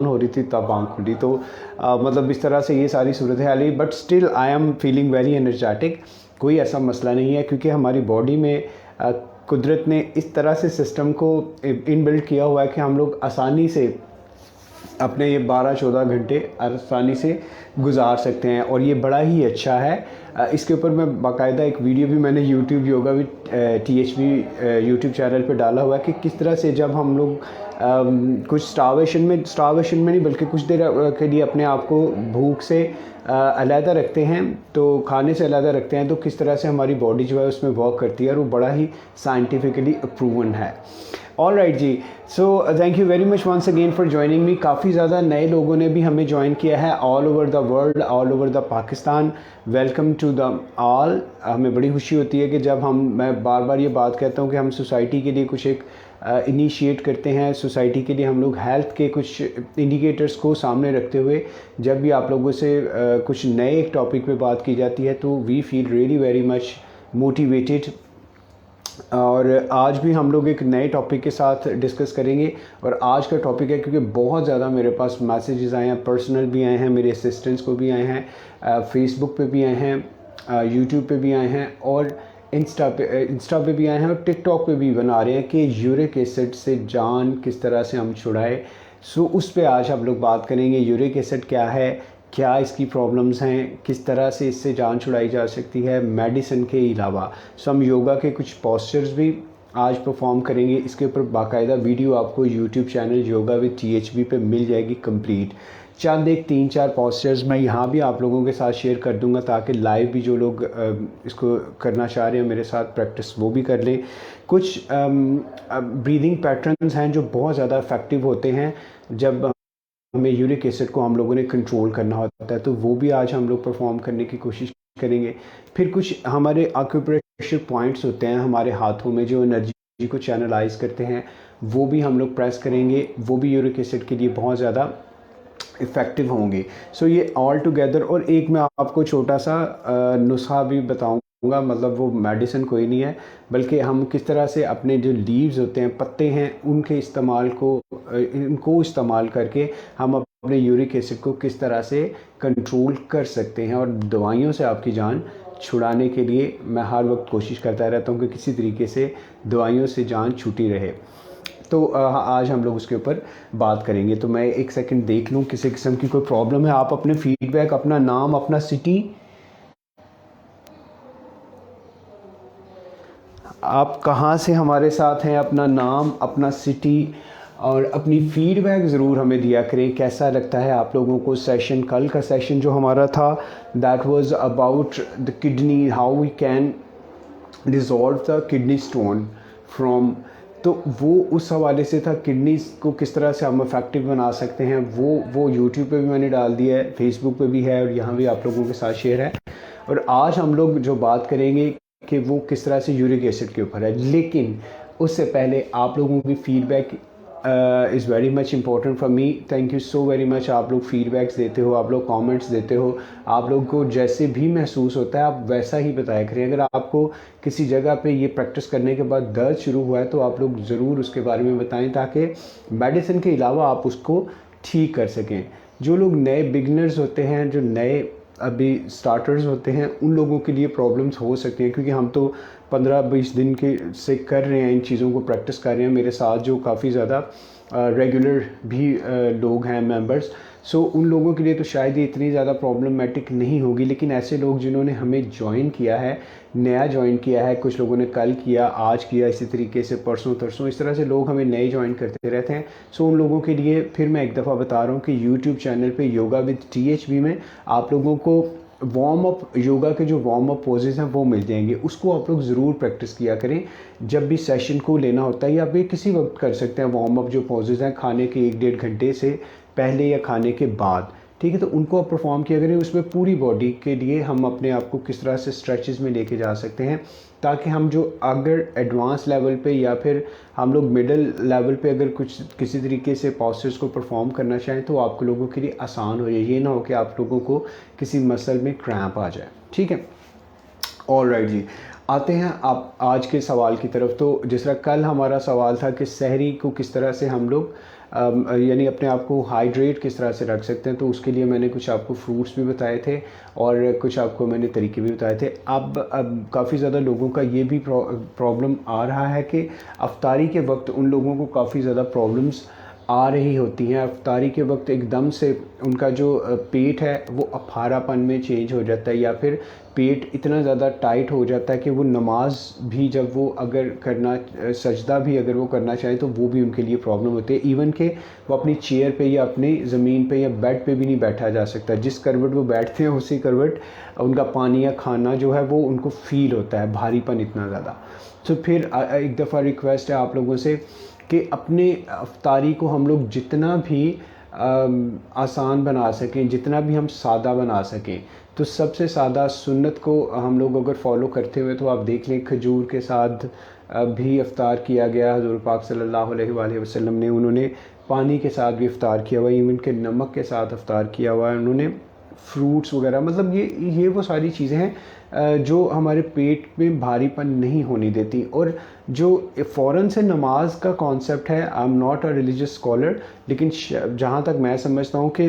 हो रही थी तब आँख खुली। तो मतलब इस तरह से ये सारी सूरत हाल है, but still I am feeling very energetic. कोई ऐसा मसला नहीं है, क्योंकि हमारी बॉडी में कुदरत ने इस तरह से सिस्टम को इनबिल्ट किया हुआ है कि हम लोग आसानी से अपने ये 12-14 घंटे आसानी से गुजार सकते हैं, और ये बड़ा ही अच्छा है। इसके ऊपर मैं बाकायदा एक वीडियो भी मैंने YouTube yoga with THB YouTube channel पे डाला हुआ है कि किस तरह से जब हम लोग कुछ स्टार्वेशन में नहीं बल्कि कुछ देर के लिए अपने आप को भूख से अलहदा रखते हैं, तो खाने से अलहदा रखते हैं, तो किस तरह से हमारी बॉडी जो है उसमें वर्क करती है, और वो बड़ा ही साइंटिफिकली प्रूवन है। ऑल राइट जी, so thank you very much once again for joining me. काफ़ी ज़्यादा नए लोगों ने भी हमें ज्वाइन किया है all over the world, all over the Pakistan. Welcome to the all. हमें बड़ी खुशी होती है कि जब मैं बार बार ये बात कहता हूँ कि हम सोसाइटी के लिए कुछ एक इनिशिएट करते हैं, सोसाइटी के लिए हम लोग हेल्थ के कुछ इंडिकेटर्स को सामने रखते हुए जब भी आप लोगों से कुछ नए एक टॉपिक पे बात की जाती है, तो we feel really very much motivated. और आज भी हम लोग एक नए टॉपिक के साथ डिस्कस करेंगे। और आज का टॉपिक है, क्योंकि बहुत ज़्यादा मेरे पास मैसेजेस आए हैं, पर्सनल भी आए हैं, मेरे असिस्टेंट्स को भी आए हैं, फेसबुक पे भी आए हैं, यूट्यूब पे भी आए हैं, और इंस्टा पे भी आए हैं, और टिकटॉक पे भी बना रहे हैं कि यूरिक एसिड से जान किस तरह से हम छुड़ाए। सो उस पे आज हम लोग बात करेंगे। यूरिक एसिड क्या है, क्या इसकी प्रॉब्लम्स हैं, किस तरह से इससे जान छुड़ाई जा सकती है मेडिसिन के अलावा। सो हम योगा के कुछ पोस्चर्स भी आज परफॉर्म करेंगे। इसके ऊपर बाकायदा वीडियो आपको YouTube channel yoga with THB पे मिल जाएगी कंप्लीट। चंद एक 3-4 पोस्चर्स मैं यहाँ भी आप लोगों के साथ शेयर कर दूंगा, ताकि लाइव भी जो लोग इसको करना चाह रहे हैं मेरे साथ प्रैक्टिस वो भी कर लें। कुछ ब्रीदिंग पैटर्न्स हैं जो बहुत ज़्यादा इफ़ेक्टिव होते हैं जब हमें यूरिक एसिड को हम लोगों ने कंट्रोल करना होता है, तो वो भी आज हम लोग परफॉर्म करने की कोशिश करेंगे। फिर कुछ हमारे एक्यूप्रेशर पॉइंट्स होते हैं हमारे हाथों में जो एनर्जी को चैनलाइज करते हैं, वो भी हम लोग प्रेस करेंगे, वो भी यूरिक एसिड के लिए बहुत ज़्यादा इफ़ेक्टिव होंगे। सो ये ऑल टुगेदर। और एक मैं आपको छोटा सा नुस्खा भी बताऊंगा, मतलब वो मेडिसिन कोई नहीं है, बल्कि हम किस तरह से अपने जो लीव्स होते हैं, पत्ते हैं, इनको इस्तेमाल करके हम अपने यूरिक एसिड को किस तरह से कंट्रोल कर सकते हैं। और दवाइयों से आपकी जान छुड़ाने के लिए मैं हर वक्त कोशिश करता रहता हूँ कि किसी तरीके से दवाइयों से जान छूटी रहे। तो आज हम लोग उसके ऊपर बात करेंगे। तो मैं एक सेकंड देख लूँ किसी किस्म की कोई प्रॉब्लम है। आप अपने फीडबैक, अपना नाम, अपना सिटी, आप कहाँ से हमारे साथ हैं, अपना नाम, अपना सिटी और अपनी फीडबैक ज़रूर हमें दिया करें। कैसा लगता है आप लोगों को सेशन? कल का सेशन जो हमारा था that was about the kidney, how we can dissolve the kidney stone from, तो वो उस हवाले से था। किडनीज़ को किस तरह से हम इफ़ेक्टिव बना सकते हैं, वो यूट्यूब पे भी मैंने डाल दिया है, फेसबुक पे भी है, और यहाँ भी आप लोगों के साथ शेयर है। और आज हम लोग जो बात करेंगे कि वो किस तरह से यूरिक एसिड के ऊपर है। लेकिन उससे पहले आप लोगों की feedback is very much important for me. Thank you so very much. आप लोग फीडबैक्स देते हो, आप लोग कमेंट्स देते हो, आप लोगों को जैसे भी महसूस होता है आप वैसा ही बताया करें। अगर आपको किसी जगह पे ये प्रैक्टिस करने के बाद दर्द शुरू हुआ है तो आप लोग ज़रूर उसके बारे में बताएं, ताकि मेडिसिन के अलावा आप उसको ठीक कर सकें। जो लोग नए बिगनर्स होते हैं, जो नए अभी स्टार्टर्स होते हैं, उन लोगों के लिए प्रॉब्लम्स हो सकती हैं, क्योंकि हम तो 15-20 दिन के से कर रहे हैं, इन चीज़ों को प्रैक्टिस कर रहे हैं। मेरे साथ जो काफ़ी ज़्यादा रेगुलर भी लोग हैं, मेंबर्स, सो उन लोगों के लिए तो शायद ये इतनी ज़्यादा प्रॉब्लमेटिक नहीं होगी। लेकिन ऐसे लोग जिन्होंने हमें ज्वाइन किया है, नया ज्वाइन किया है, कुछ लोगों ने कल किया, आज किया, इसी तरीके से परसों तरसों, इस तरह से लोग हमें नए ज्वाइन करते रहते हैं। सो उन लोगों के लिए फिर मैं एक दफ़ा बता रहा हूँ कि यूट्यूब चैनल पे योगा विद THB में आप लोगों को वार्म अप, योगा के जो वार्म अप पोजेस हैं वो मिल जाएंगे। उसको आप लोग ज़रूर प्रैक्टिस किया करें जब भी सेशन को लेना होता है, या फिर किसी वक्त कर सकते हैं। वार्म अप जो पोजेस हैं खाने के 1-1.5 घंटे से पहले या खाने के बाद, ठीक है, तो उनको आप परफॉर्म किया करें। उसमें पूरी बॉडी के लिए हम अपने आप को किस तरह से स्ट्रेचेस में लेके जा सकते हैं, ताकि हम जो अगर एडवांस लेवल पे या फिर हम लोग मिडिल लेवल पे अगर कुछ किसी तरीके से पोस्चर्स को परफॉर्म करना चाहें तो आप लोगों के लिए आसान हो जाए। ये ना हो कि आप लोगों को किसी मसल में क्रैम्प आ जाए, ठीक है। ऑल राइट जी, आते हैं आप आज के सवाल की तरफ। तो जिस तरह कल हमारा सवाल था कि सहरी को किस तरह से हम लोग यानी अपने आप को हाइड्रेट किस तरह से रख सकते हैं, तो उसके लिए मैंने कुछ आपको फ्रूट्स भी बताए थे और कुछ आपको मैंने तरीके भी बताए थे। अब काफ़ी ज़्यादा लोगों का ये भी प्रॉब्लम आ रहा है कि अफ्तारी के वक्त उन लोगों को काफ़ी ज़्यादा प्रॉब्लम्स आ रही होती हैं। अफ्तारी के वक्त एकदम से उनका जो पेट है वो अफारापन में चेंज हो जाता है, या फिर पेट इतना ज़्यादा टाइट हो जाता है कि वो नमाज भी जब वो अगर करना, सजदा भी अगर वो करना चाहें तो वो भी उनके लिए प्रॉब्लम होती है। इवन कि वो अपनी चेयर पे या अपनी ज़मीन पे या बेड पे भी नहीं बैठा जा सकता। जिस करवट वो बैठते हैं उसी करवट उनका पानी या खाना जो है वो उनको फ़ील होता है, भारीपन इतना ज़्यादा। तो फिर एक दफ़ा रिक्वेस्ट है आप लोगों से कि अपने अफ्तारी को हम लोग जितना भी आसान बना सकें, जितना भी हम सादा बना सकें, तो सबसे सादा सुन्नत को हम लोग अगर फॉलो करते हुए, तो आप देख लें खजूर के साथ भी इफ्तार किया गया। हज़ूर पाक सल्लल्लाहु अलैहि वसल्लम ने, उन्होंने पानी के साथ भी इफ्तार किया हुआ, इवन के नमक के साथ इफ्तार किया हुआ है उन्होंने, फ्रूट्स वगैरह। मतलब ये वो सारी चीज़ें हैं जो हमारे पेट में भारीपन नहीं होने देती। और जो फ़ौरन से नमाज का कॉन्सेप्ट है, I am not a religious scholar, लेकिन जहाँ तक मैं समझता हूँ कि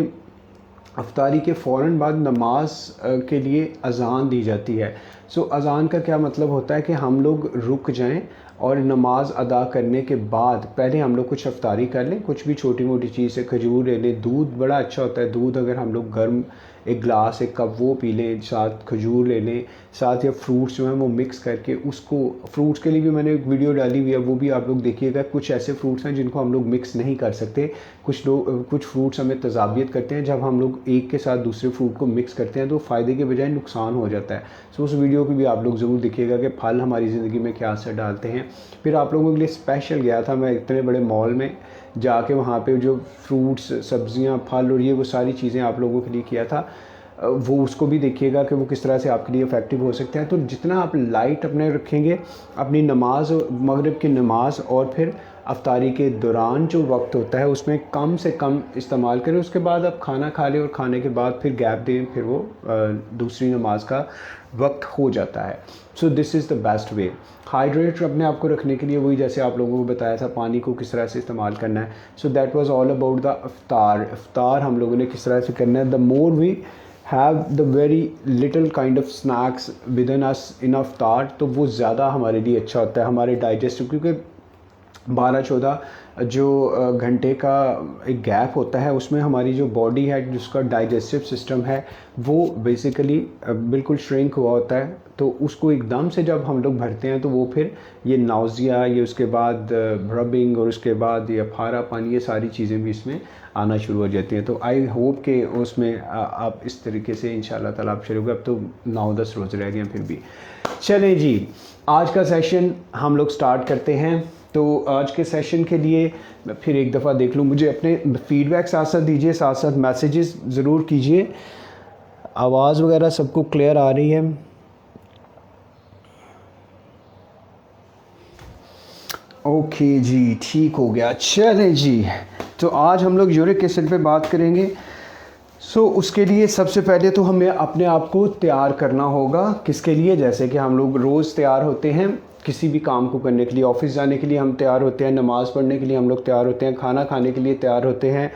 अफ्तारी के फ़ौरन बाद नमाज के लिए अज़ान दी जाती है। सो अज़ान का क्या मतलब होता है कि हम लोग रुक जाएं और नमाज अदा करने के बाद पहले हम लोग कुछ अफ्तारी कर लें, कुछ भी छोटी मोटी चीज़ से, खजूर ले लें, दूध बड़ा अच्छा होता है, दूध अगर हम लोग गर्म एक गिलास एक कप वो पी लें, साथ खजूर ले लें, साथ या फ्रूट्स जो हैं वो मिक्स करके उसको, फ्रूट्स के लिए भी मैंने एक वीडियो डाली हुई है, वो भी आप लोग देखिएगा। कुछ ऐसे फ्रूट्स हैं जिनको हम लोग मिक्स नहीं कर सकते, कुछ फ्रूट्स हमें तजाबियत करते हैं, जब हम लोग एक के साथ दूसरे फ्रूट को मिक्स करते हैं तो फ़ायदे के बजाय नुकसान हो जाता है। सो उस वीडियो को भी आप लोग ज़रूर देखिएगा कि फल हमारी ज़िंदगी में क्या असर डालते हैं। फिर आप लोगों के लिए स्पेशल गया था मैं इतने बड़े मॉल में जाके, वहाँ पे जो फ्रूट्स, सब्जियाँ, फल और ये वो सारी चीज़ें आप लोगों के लिए किया था, वो उसको भी देखिएगा कि वो किस तरह से आपके लिए इफ़ेक्टिव हो सकते हैं। तो जितना आप लाइट अपने रखेंगे, अपनी नमाज, मगरिब की नमाज और फिर अफ्तारी के दौरान जो वक्त होता है उसमें कम से कम इस्तेमाल करें। उसके बाद आप खाना खा लें और खाने के बाद फिर गैप दें, फिर वो दूसरी नमाज का वक्त हो जाता है। So this is the best way. Hydrate अपने आप को रखने के लिए वही जैसे आप लोगों को बताया था, पानी को किस तरह से इस्तेमाल करना है। So that was all about the इफ्तार। इफ्तार हम लोगों ने किस तरह से करना है। The more we have the very little kind of snacks within us in इफ्तार, तो वो ज़्यादा हमारे लिए अच्छा होता है, हमारे डाइजेस्टिव, क्योंकि 12-14 जो घंटे का एक गैप होता है उसमें हमारी जो बॉडी है, जिसका डाइजेस्टिव सिस्टम है, वो बेसिकली बिल्कुल श्रिंक हुआ होता है। तो उसको एकदम से जब हम लोग भरते हैं तो वो फिर ये नाउजिया, ये उसके बाद रबिंग और उसके बाद ये अफारापन, ये सारी चीज़ें भी इसमें आना शुरू हो जाती हैं। तो आई होप कि उसमें आप इस तरीके से इंशाल्लाह ताला आप शुरू। अब तो 9-10 रोज़ रह गए फिर भी। चलें जी, आज का सेशन हम लोग स्टार्ट करते हैं। तो आज के सेशन के लिए फिर एक दफ़ा देख लूँ, मुझे अपने फीडबैक साथ साथ दीजिए, साथ साथ मैसेजेस ज़रूर कीजिए। आवाज़ वगैरह सबको क्लियर आ रही है? ओके जी, ठीक हो गया। चलें जी, तो आज हम लोग यूरिक एसिड पे बात करेंगे। सो उसके लिए सबसे पहले तो हमें अपने आप को तैयार करना होगा। किसके लिए? जैसे कि हम लोग रोज़ तैयार होते हैं किसी भी काम को करने के लिए, ऑफिस जाने के लिए हम तैयार होते हैं, नमाज़ पढ़ने के लिए हम लोग तैयार होते हैं, खाना खाने के लिए तैयार होते हैं,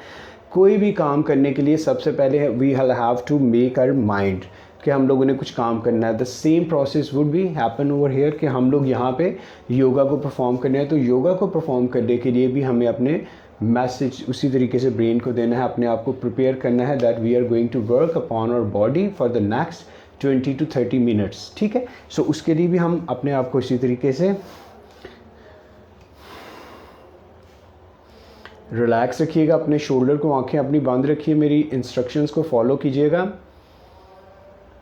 कोई भी काम करने के लिए सबसे पहले we have to make our mind कि हम लोगों ने कुछ काम करना है। The same process would be happen over here कि हम लोग यहाँ पे योगा को परफॉर्म करना है। तो योगा को परफॉर्म करने के लिए भी हमें अपने मैसेज उसी तरीके से ब्रेन को देना है, अपने आप को प्रिपेयर करना है that we are going to work upon our body for the next 20 to 30 minutes. ठीक है, सो उसके लिए भी हम अपने आप को इसी तरीके से रिलैक्स रखिएगा, अपने शोल्डर को, आंखें अपनी बंद रखिए, मेरी इंस्ट्रक्शंस को फॉलो कीजिएगा,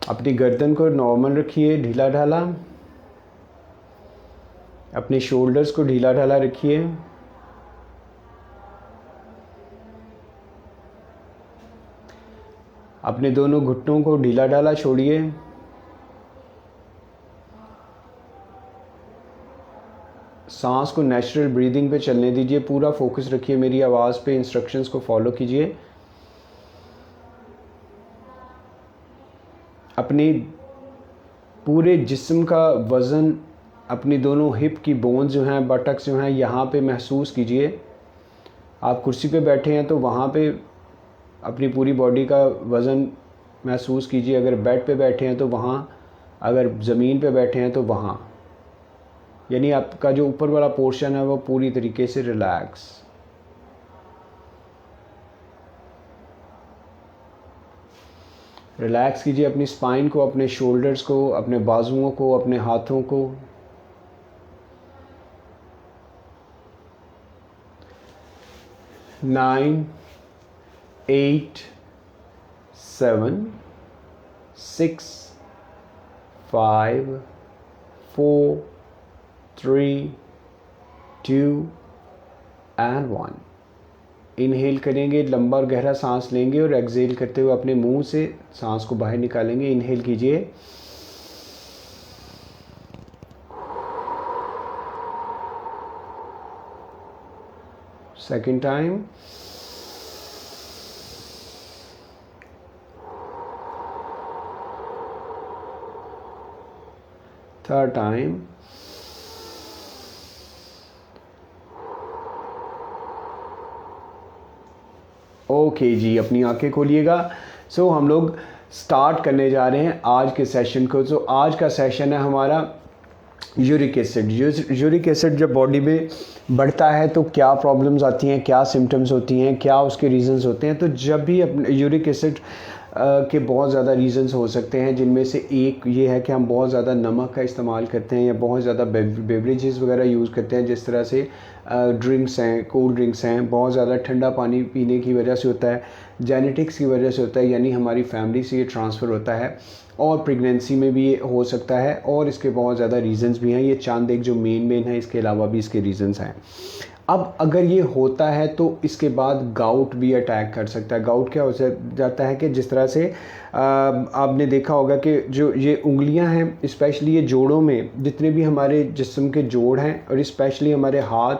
अपनी गर्दन को नॉर्मल रखिए, ढीला ढाला, अपने शोल्डर्स को ढीला ढाला रखिए, अपने दोनों घुटनों को ढीला ढाला छोड़िए, सांस को नेचुरल ब्रीदिंग पे चलने दीजिए, पूरा फोकस रखिए मेरी आवाज़ पे, इंस्ट्रक्शंस को फॉलो कीजिए। अपनी पूरे जिस्म का वज़न, अपनी दोनों हिप की बोन्स जो हैं, बटक्स जो हैं, यहाँ पे महसूस कीजिए। आप कुर्सी पे बैठे हैं तो वहाँ पे अपनी पूरी बॉडी का वज़न महसूस कीजिए। अगर बेड पे बैठे हैं तो वहाँ, अगर ज़मीन पे बैठे हैं तो वहाँ, यानी आपका जो ऊपर वाला पोर्शन है वो पूरी तरीके से रिलैक्स। रिलैक्स कीजिए अपनी स्पाइन को, अपने शोल्डर्स को, अपने बाजुओं को, अपने हाथों को। Nine, 8, 7, 6, 5, 4, 3, 2 and 1। इनहेल करेंगे, लंबा और गहरा सांस लेंगे और एक्सहेल करते हुए अपने मुंह से सांस को बाहर निकालेंगे। इनहेल कीजिए, second time, third time, okay जी, अपनी आंखें खोलिएगा। सो हम लोग स्टार्ट करने जा रहे हैं आज के सेशन को। सो आज का सेशन है हमारा यूरिक एसिड। यूरिक एसिड जब बॉडी में बढ़ता है तो क्या प्रॉब्लम्स आती हैं, क्या सिम्टम्स होती हैं, क्या उसके रीजंस होते हैं। तो जब भी यूरिक एसिड के बहुत ज़्यादा रीजंस हो सकते हैं, जिनमें से एक ये है कि हम बहुत ज़्यादा नमक का इस्तेमाल करते हैं या बहुत ज़्यादा बेवरेजेस वगैरह यूज़ करते हैं, जिस तरह से ड्रिंक्स हैं, कोल्ड ड्रिंक्स हैं, बहुत ज़्यादा ठंडा पानी पीने की वजह से होता है, जेनेटिक्स की वजह से होता है, यानी हमारी फैमिली से ये ट्रांसफ़र होता है, और प्रेगनेंसी में भी ये हो सकता है, और इसके बहुत ज़्यादा रीजंस भी हैं। ये चांद एक जो मेन है, इसके अलावा भी इसके रीजंस हैं। अब अगर ये होता है तो इसके बाद गाउट भी अटैक कर सकता है। गाउट क्या हो जाता है कि जिस तरह से आपने देखा होगा कि जो ये उंगलियां हैं, स्पेशली ये जोड़ों में, जितने भी हमारे जिस्म के जोड़ हैं, और स्पेशली हमारे हाथ,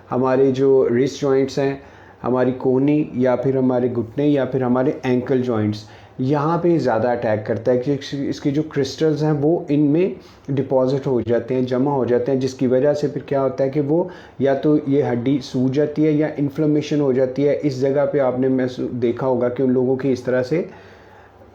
हमारे जो रिस्ट जॉइंट्स हैं, हमारी कोहनी या फिर हमारे घुटने या फिर हमारे एंकल जॉइंट्स, यहाँ पे ज़्यादा अटैक करता है कि इसके जो क्रिस्टल्स हैं वो इनमें डिपॉजिट हो जाते हैं, जमा हो जाते हैं, जिसकी वजह से फिर क्या होता है कि वो या तो ये हड्डी सूज जाती है या इन्फ्लेमेशन हो जाती है। इस जगह पे आपने देखा होगा कि उन लोगों की इस तरह से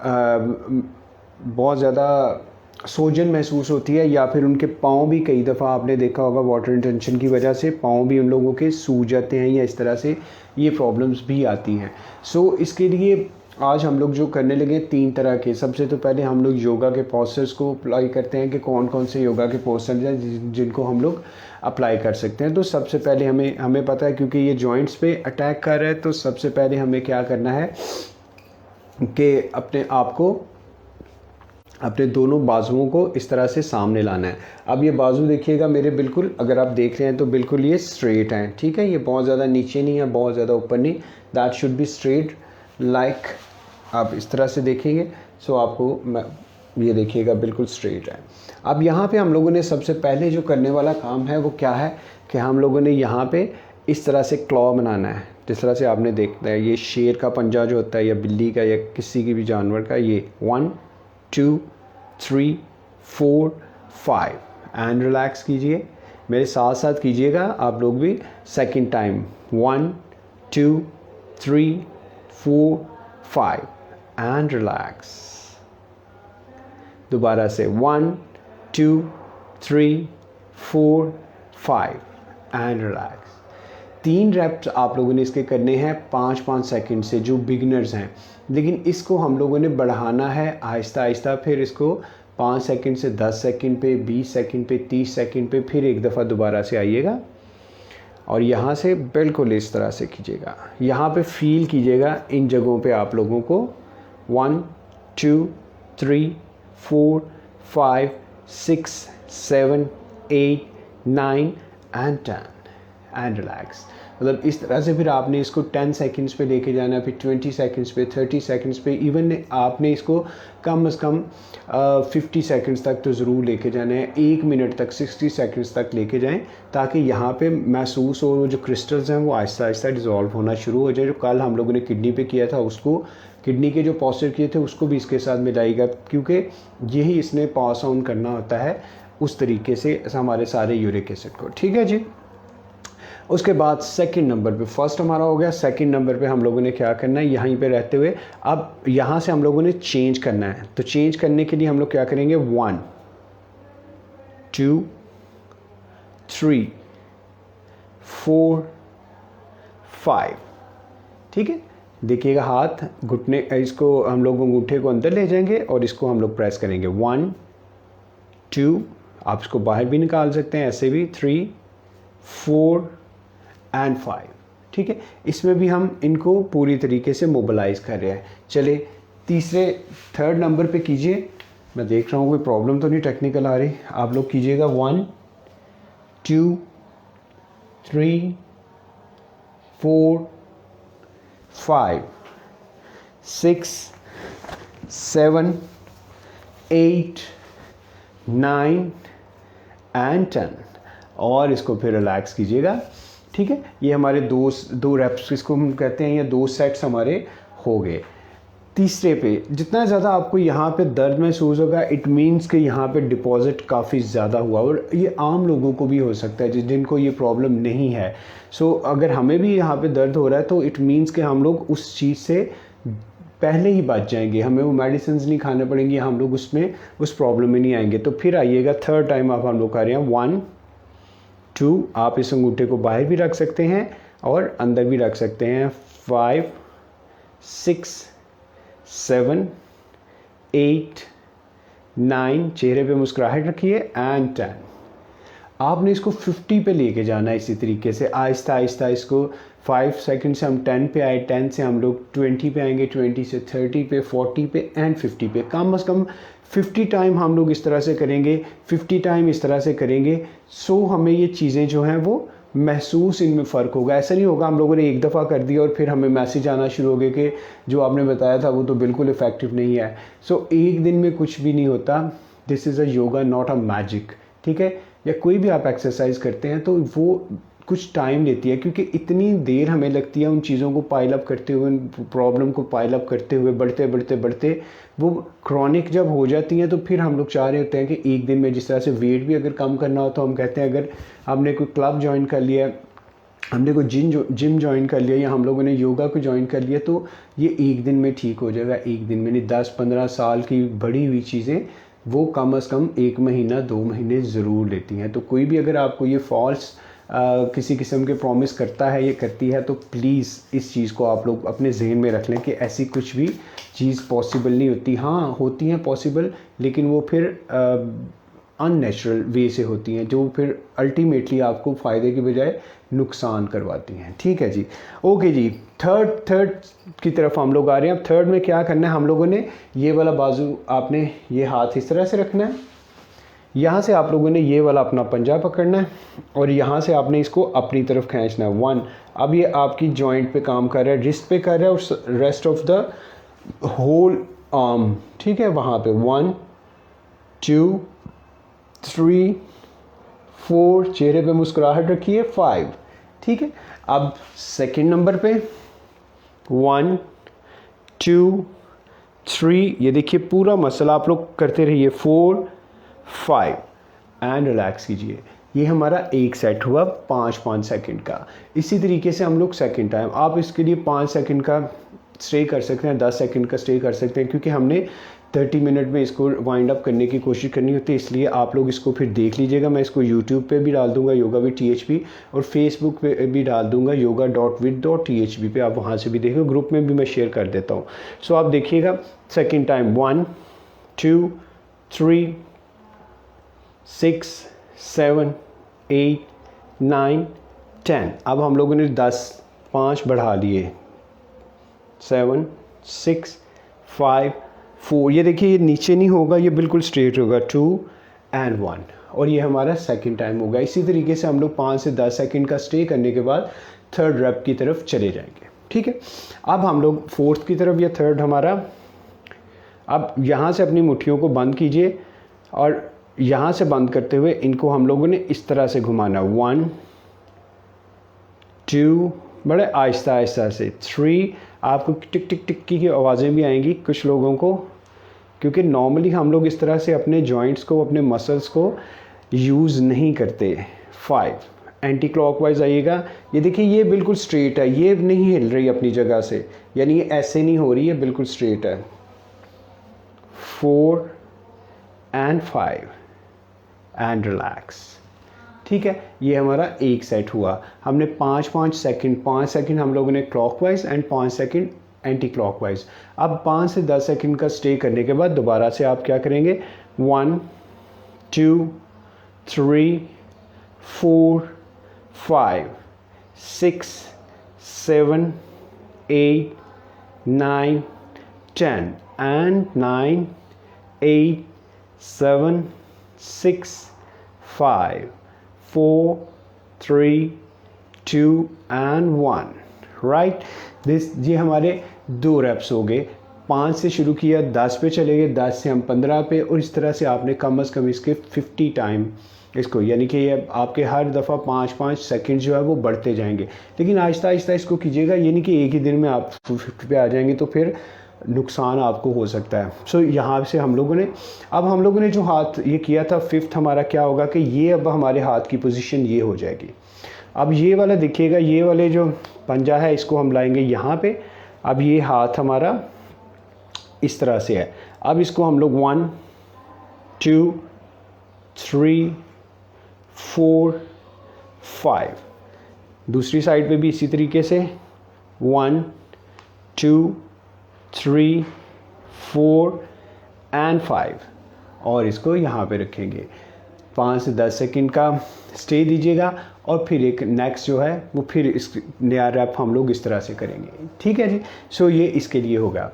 बहुत ज़्यादा सूजन महसूस होती है, या फिर उनके पाँव भी कई दफ़ा आपने देखा होगा वाटर रिटेंशन की वजह से पाँव भी उन लोगों के सूज जाते हैं, या इस तरह से ये प्रॉब्लम्स भी आती हैं। सो इसके लिए आज हम लोग जो करने लगे 3 तरह के। सबसे तो पहले हम लोग योगा के पोस्चर्स को अप्लाई करते हैं कि कौन कौन से योगा के पोस्चर्स हैं जिनको हम लोग अप्लाई कर सकते हैं। तो सबसे पहले हमें पता है, क्योंकि ये जॉइंट्स पे अटैक कर रहा है, तो सबसे पहले हमें क्या करना है कि अपने आप को, अपने दोनों बाजुओं को इस तरह से सामने लाना है। अब ये बाजू देखिएगा मेरे, बिल्कुल अगर आप देख रहे हैं तो बिल्कुल ये स्ट्रेट हैं, ठीक है। ये बहुत ज़्यादा नीचे नहीं है, बहुत ज़्यादा ऊपर नहीं। That should be straight, like आप इस तरह से देखेंगे। सो आपको ये देखिएगा बिल्कुल स्ट्रेट है। अब यहाँ पे हम लोगों ने सबसे पहले जो करने वाला काम है वो क्या है कि हम लोगों ने यहाँ पे इस तरह से क्लॉ बनाना है, जिस तरह से आपने देखना है ये शेर का पंजा जो होता है, या बिल्ली का, या किसी की भी जानवर का। ये 1, 2, 3, 4, 5 एंड रिलैक्स कीजिए। मेरे साथ साथ कीजिएगा आप लोग भी। Second time 1, 2, 3, 4, 5 and relax. दोबारा से 1, 2, 3, 4, 5 एंड रिलैक्स। 3 रेप्स आप लोगों ने इसके करने हैं 5-5 सेकंड से, जो बिगिनर्स हैं। लेकिन इसको हम लोगों ने बढ़ाना है आहिस्ता आहिस्ता। फिर इसको 5 सेकंड से 10 सेकंड पे, 20 सेकंड पे, 30 सेकंड पे, फिर एक दफ़ा दोबारा से आइएगा और यहाँ से बिल्कुल इस तरह से कीजिएगा। यहाँ पे फील कीजिएगा इन जगहों पे आप लोगों को। 1, 2, 3, 4, 5, 6, 7, 8, 9 एंड 10 एंड रिलैक्स। मतलब इस तरह से फिर आपने इसको 10 सेकंड्स पे लेके जाना है, फिर 20 सेकंड्स पे, 30 सेकंड्स पे, इवन आपने इसको कम से कम 50 सेकंड्स तक तो ज़रूर लेके जाना है। 1 मिनट तक, 60 सेकंड्स तक लेके जाएं, ताकि यहाँ पे महसूस हो, जो क्रिस्टल्स हैं वो आहिस्ता आहिस्ता डिज़ोल्व होना शुरू हो जाए। जो कल हम लोगों ने किडनी पे किया था, उसको, किडनी के जो पॉस्चर किए थे उसको भी इसके साथ मिलाएगा, क्योंकि यही इसने पास ऑन करना होता है उस तरीके से हमारे सारे यूरिक एसिड को। ठीक है जी। उसके बाद सेकंड नंबर पे, फर्स्ट हमारा हो गया, सेकंड नंबर पे हम लोगों ने क्या करना है, यहीं पे रहते हुए अब यहाँ से हम लोगों ने चेंज करना है। तो चेंज करने के लिए हम लोग क्या करेंगे, 1 2 3 4 5, ठीक है। देखिएगा हाथ घुटने, इसको हम लोग अंगूठे को अंदर ले जाएंगे और इसको हम लोग प्रेस करेंगे। 1 2, आप इसको बाहर भी निकाल सकते हैं ऐसे भी, 3 4 एंड 5, ठीक है। इसमें भी हम इनको पूरी तरीके से मोबिलाइज कर रहे हैं। चले तीसरे थर्ड नंबर पे कीजिए। मैं देख रहा हूँ कोई प्रॉब्लम तो नहीं टेक्निकल आ रही, आप लोग कीजिएगा। 1 2 3 4 5 6 7 8 9 एंड 10, और इसको फिर रिलैक्स कीजिएगा, ठीक है। ये हमारे दो रेप्स, इसको हम कहते हैं, या 2 सेट्स हमारे हो गए। तीसरे पे जितना ज़्यादा आपको यहाँ पे दर्द महसूस होगा, इट मीन्स कि यहाँ पे डिपॉजिट काफ़ी ज़्यादा हुआ, और ये आम लोगों को भी हो सकता है जिनको ये प्रॉब्लम नहीं है। सो अगर हमें भी यहाँ पे दर्द हो रहा है तो इट मीन्स कि हम लोग उस चीज़ से पहले ही बच जाएंगे, हमें वो मेडिसिन नहीं खाने पड़ेंगी, हम लोग उसमें उस प्रॉब्लम में नहीं आएंगे। तो फिर आइएगा थर्ड टाइम आप हम लोग कर रहे हैं। 1 2, आप इस अंगूठे को बाहर भी रख सकते हैं और अंदर भी रख सकते हैं। 5 6 7 8 9, चेहरे पे मुस्कुराहट रखिए, एंड 10। आपने इसको 50 पे लेके जाना है, इसी तरीके से आहिस्ता आहिस्ता इसको। 5 सेकंड से हम 10 पे आए, 10 से हम लोग 20 पे आएंगे, 20 से 30 पे, 40 पे एंड 50 पे। कम से कम 50 टाइम हम लोग इस तरह से करेंगे, 50 टाइम इस तरह से करेंगे। सो हमें ये चीज़ें जो हैं वो महसूस, इनमें फ़र्क होगा। ऐसा नहीं होगा हम लोगों ने एक दफ़ा कर दिया और फिर हमें मैसेज आना शुरू हो गया कि जो आपने बताया था वो तो बिल्कुल इफ़ेक्टिव नहीं है। सो एक दिन में कुछ भी नहीं होता। This is a yoga, not a magic, ठीक है। या कोई भी आप एक्सरसाइज करते हैं तो वो कुछ टाइम लेती है, क्योंकि इतनी देर हमें लगती है उन चीज़ों को पाइल अप करते हुए, प्रॉब्लम को पाइल अप करते हुए, बढ़ते बढ़ते बढ़ते वो क्रॉनिक जब हो जाती हैं तो फिर हम लोग चाह रहे होते हैं कि एक दिन में, जिस तरह से वेट भी अगर कम करना हो तो हम कहते हैं अगर हमने कोई क्लब ज्वाइन कर लिया, हमने कोई जिम ज्वाइन कर लिया, या हम लोगों ने योगा को ज्वाइन कर लिया, तो ये एक दिन में ठीक हो जाएगा। एक दिन में नहीं, 10-15 साल की बढ़ी हुई चीज़ें वो कम से कम 1 महीना 2 महीने ज़रूर लेती हैं। तो कोई भी अगर आपको ये फॉल्स किसी किस्म के प्रॉमिस करता है, ये करती है, तो प्लीज़ इस चीज़ को आप लोग अपने जहन में रख लें कि ऐसी कुछ भी चीज़ पॉसिबल नहीं होती। हाँ होती हैं पॉसिबल, लेकिन वो फिर अननेचुरल वे से होती हैं, जो फिर अल्टीमेटली आपको फ़ायदे की बजाय नुकसान करवाती हैं, ठीक है जी। ओके जी, थर्ड की तरफ हम लोग आ रहे हैं। अब थर्ड में क्या करना है, हम लोगों ने ये वाला बाजू, आपने ये हाथ इस तरह से रखना है, यहाँ से आप लोगों ने ये वाला अपना पंजा पकड़ना है और यहाँ से आपने इसको अपनी तरफ खींचना है। 1, अब ये आपकी जॉइंट पे काम कर रहा है, रिस्ट पे कर रहा है, और rest of the whole arm, ठीक है, वहाँ पे 1 2 3 4, चेहरे पे मुस्कुराहट रखिए, 5, ठीक है। अब सेकंड नंबर पे 1 2 3, ये देखिए पूरा मसल आप लोग करते रहिए, 4 5 एंड रिलैक्स कीजिए। ये हमारा एक सेट हुआ 5-5 सेकंड का। इसी तरीके से हम लोग सेकंड टाइम, आप इसके लिए 5 सेकंड का स्टे कर सकते हैं, 10 सेकंड का स्टे कर सकते हैं, क्योंकि हमने 30 मिनट में इसको वाइंड अप करने की कोशिश करनी होती है। इसलिए आप लोग इसको फिर देख लीजिएगा। मैं इसको यूट्यूब पे भी डाल दूंगा, योगा विद THB, और फेसबुक पे भी डाल दूंगा, yoga.with.thb पे, आप वहाँ से भी देखिए, ग्रुप में भी मैं शेयर कर देता हूँ। सो आप देखिएगा सेकंड टाइम 1 2 3 6 7 8 9 10। अब हम लोगों ने 5 बढ़ा लिए, 7 6 5 4, ये देखिए ये नीचे नहीं होगा, ये बिल्कुल स्ट्रेट होगा, 2 एंड 1, और ये हमारा सेकंड टाइम होगा। इसी तरीके से हम लोग 5 से 10 सेकंड का स्टे करने के बाद थर्ड रेप की तरफ चले जाएंगे, ठीक है। अब हम लोग फोर्थ की तरफ, या थर्ड हमारा, अब यहाँ से अपनी मुट्ठियों को बंद कीजिए और यहाँ से बंद करते हुए इनको हम लोगों ने इस तरह से घुमाना, 1 2, बड़े आहिस्ता आहिस्ता से, 3, आपको टिक टिक टिक की आवाज़ें भी आएंगी कुछ लोगों को, क्योंकि नॉर्मली हम लोग इस तरह से अपने जॉइंट्स को, अपने मसल्स को यूज़ नहीं करते। 5 एंटी क्लॉकवाइज आइएगा। ये देखिए ये बिल्कुल स्ट्रेट है, ये नहीं हिल रही अपनी जगह से, यानी ये ऐसे नहीं हो रही है, बिल्कुल स्ट्रेट है। 4 and 5 एंड रिलैक्स। ठीक है, ये हमारा एक सेट हुआ। हमने 5 सेकंड, 5 सेकंड हम लोगों ने clockwise and 5 second anti clockwise. अब 5 से 10 सेकंड का स्टे करने के बाद दोबारा से आप क्या करेंगे, 1 2 3 4 5 6 7 8 9 10 and 9 8 7 6 5 4 3 2 and 1 राइट। दिस ये हमारे 2 रेप्स हो गए। 5 से शुरू किया, 10 पे चले गए, 10 से हम 15 पे, और इस तरह से आपने कम अज़ कम इसके 50 टाइम इसको, यानी कि ये आपके हर दफ़ा 5 सेकंड जो है वो बढ़ते जाएंगे। लेकिन आहिस्ता आहिस्ता इसको कीजिएगा, ये नहीं कि एक ही दिन में आप 50 पे आ जाएंगे, तो फिर नुकसान आपको हो सकता है। सो यहाँ से हम लोगों ने जो हाथ ये किया था, 5th हमारा क्या होगा कि ये अब हमारे हाथ की पोजीशन ये हो जाएगी। अब ये वाला देखिएगा, ये वाले जो पंजा है इसको हम लाएंगे यहाँ पे। अब ये हाथ हमारा इस तरह से है। अब इसको हम लोग 1 2 3 4 5, दूसरी साइड पे भी इसी तरीके से 1 2 3 4 एंड 5, और इसको यहाँ पे रखेंगे। 5 से 10 सेकंड का स्टे दीजिएगा, और फिर एक नेक्स्ट जो है वो फिर इस नया रैप हम लोग इस तरह से करेंगे। ठीक है जी। सो ये इसके लिए होगा।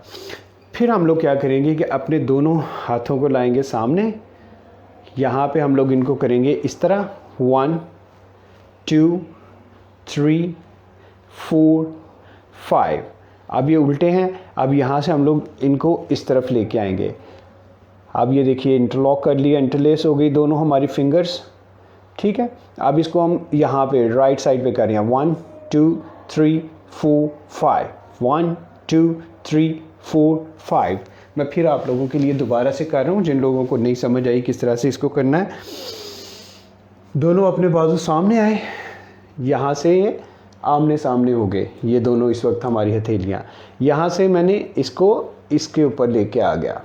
फिर हम लोग क्या करेंगे कि अपने दोनों हाथों को लाएंगे सामने, यहाँ पे हम लोग इनको करेंगे इस तरह 1 2 3 4 5। अब ये उल्टे हैं। अब यहाँ से हम लोग इनको इस तरफ लेके आएंगे। अब ये देखिए इंटरलॉक कर लिया, इंटरलेस हो गई दोनों हमारी फिंगर्स। ठीक है, अब इसको हम यहाँ पे राइट साइड पे कर रहे हैं 1 2 3 4 5 1 2 3 4 5। मैं फिर आप लोगों के लिए दोबारा से कर रहा हूँ, जिन लोगों को नहीं समझ आई किस तरह से इसको करना है। दोनों अपने बाजू सामने आए, यहाँ से आमने सामने हो गए, ये दोनों इस वक्त हमारी हथेलियाँ। यहाँ से मैंने इसको इसके ऊपर लेके आ गया।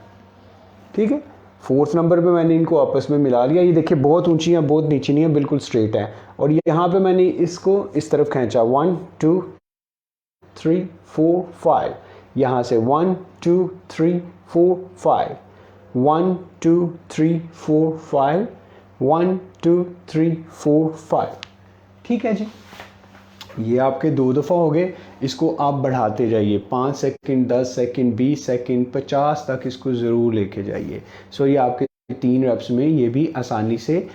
ठीक है, 4th नंबर पे मैंने इनको आपस में मिला लिया। ये देखिए बहुत ऊंची है, बहुत नीची नहीं है, बिल्कुल स्ट्रेट है। और यहाँ पे मैंने इसको इस तरफ खींचा 1 2 3 4 5। यहाँ से 1 2 3 4 5 1 2 3 4 5 1 2 3 4 5। ठीक है जी, ये आपके 2 दफ़ा हो गए। इसको आप बढ़ाते जाइए, 5 सेकंड 10 सेकंड 20 सेकंड 50 तक इसको ज़रूर लेके जाइए। सो ये आपके 3 रेप्स में ये भी आसानी से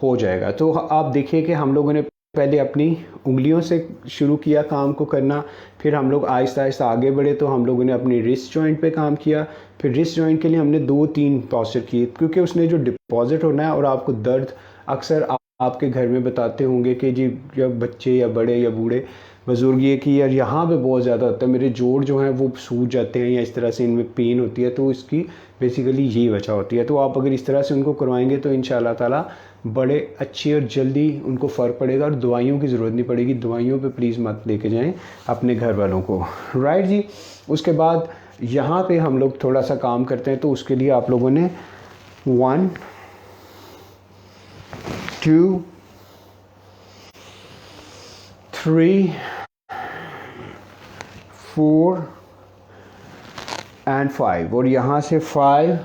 हो जाएगा। तो आप देखिए कि हम लोगों ने पहले अपनी उंगलियों से शुरू किया काम को करना, फिर हम लोग आहिस्ता आहिस्ता आगे बढ़े, तो हम लोगों ने अपनी रिस्ट जॉइंट पे काम किया। फिर रिस्ट जॉइंट के लिए हमने 2-3 पॉस्चर किए, क्योंकि उसने जो डिपॉजिट होना है, और आपको दर्द अक्सर आपके घर में बताते होंगे कि जी या बच्चे या बड़े या बूढ़े बुजुर्ग ये कि यार यहाँ पे बहुत ज़्यादा होता है, मेरे जोड़ जो हैं वो सूज जाते हैं, या इस तरह से इनमें पेन होती है, तो इसकी बेसिकली यही वजह होती है। तो आप अगर इस तरह से उनको करवाएंगे तो इंशाल्लाह ताला बड़े अच्छी और जल्दी उनको फ़र्क पड़ेगा, और दवाइयों की ज़रूरत नहीं पड़ेगी। दवाइयों पे प्लीज़ मत लेके जाएं अपने घर वालों को। राइट जी। उसके बाद यहाँ पे हम लोग थोड़ा सा काम करते हैं, तो उसके लिए आप लोगों ने 1 2 3 4 एंड 5, और यहाँ से 5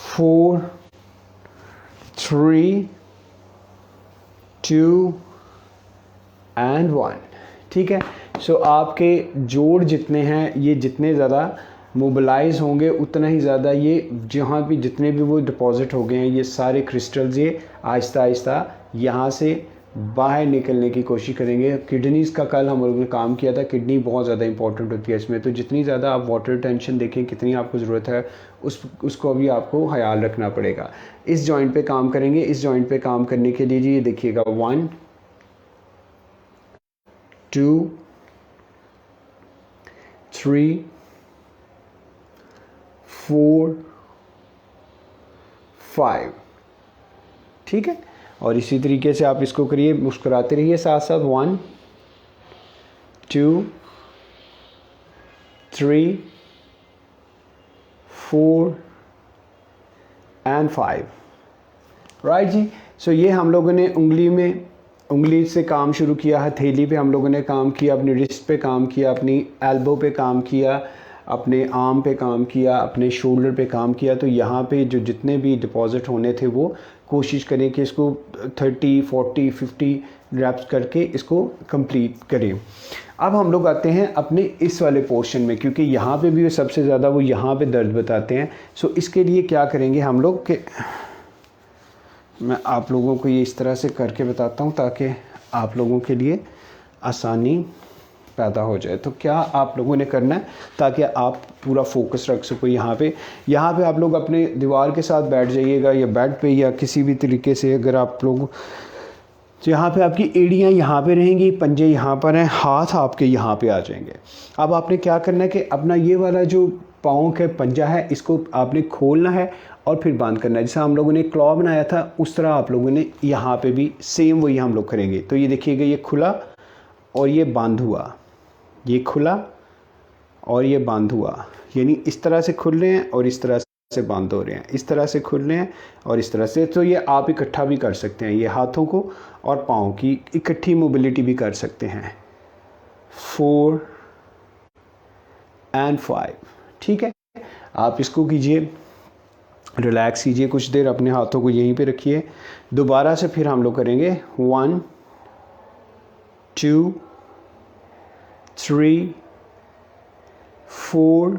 4 3 2 एंड 1। ठीक है। सो आपके जोड़ जितने हैं, ये जितने ज़्यादा मोबिलाइज होंगे उतना ही ज़्यादा ये जहाँ भी जितने भी वो डिपॉजिट हो गए हैं, ये सारे क्रिस्टल्स ये आहिस्ता आहिस्ता यहाँ से बाहर निकलने की कोशिश करेंगे। किडनीज़ का कल हम लोगों ने काम किया था, किडनी बहुत ज़्यादा इंपॉर्टेंट होती है इसमें, तो जितनी ज़्यादा आप वाटर टेंशन देखें कितनी आपको ज़रूरत है, उसको भी आपको ख्याल रखना पड़ेगा। इस जॉइंट पे काम करेंगे। इस जॉइंट पे काम करने के लिए जी देखिएगा 1 2 3 4 5। ठीक है। और इसी तरीके से आप इसको करिए, मुस्कुराते रहिए साथ साथ। 1 2 3 4 एंड 5। राइट जी। सो ये हम लोगों ने उंगली से काम शुरू किया, हथेली पे हम लोगों ने काम किया, अपनी रिस्ट पे काम किया, अपनी एल्बो पे काम किया, अपने आर्म पे काम किया, अपने शोल्डर पे काम किया। तो यहाँ पे जो जितने भी डिपॉजिट होने थे वो कोशिश करें कि इसको 30 40 50 रैप्स करके इसको कंप्लीट करें। अब हम लोग आते हैं अपने इस वाले पोर्शन में, क्योंकि यहाँ पे भी सबसे ज़्यादा वो यहाँ पे दर्द बताते हैं। सो इसके लिए क्या करेंगे हम लोग कि मैं आप लोगों को ये इस तरह से करके बताता हूँ ताकि आप लोगों के लिए आसानी पैदा हो जाए। तो क्या आप लोगों ने करना है ताकि आप पूरा फोकस रख सको। यहाँ पे आप लोग अपने दीवार के साथ बैठ जाइएगा या बेड पे या किसी भी तरीके से। अगर आप लोग तो यहाँ पे आपकी एड़ियाँ यहाँ पे रहेंगी, पंजे यहाँ पर हैं, हाथ आपके यहाँ पे आ जाएंगे। अब आपने क्या करना है कि अपना ये वाला जो पाँव का पंजा है इसको आपने खोलना है और फिर बंद करना है। जैसे हम लोगों ने क्लॉ बनाया था उस तरह आप लोगों ने यहाँ पे भी सेम वही हम लोग करेंगे। तो ये देखिएगा, ये खुला और ये बंद हुआ, ये खुला और ये बंद हुआ, यानी इस तरह से खुल रहे हैं और इस तरह से बंद हो रहे हैं, इस तरह से खुल रहे हैं और इस तरह से। तो ये आप इकट्ठा भी कर सकते हैं, ये हाथों को और पाँव की इकट्ठी मोबिलिटी भी कर सकते हैं। 4 एंड 5। ठीक है, आप इसको कीजिए, रिलैक्स कीजिए कुछ देर, अपने हाथों को यहीं पे रखिए। दोबारा से फिर हम लोग करेंगे 1 2 3 4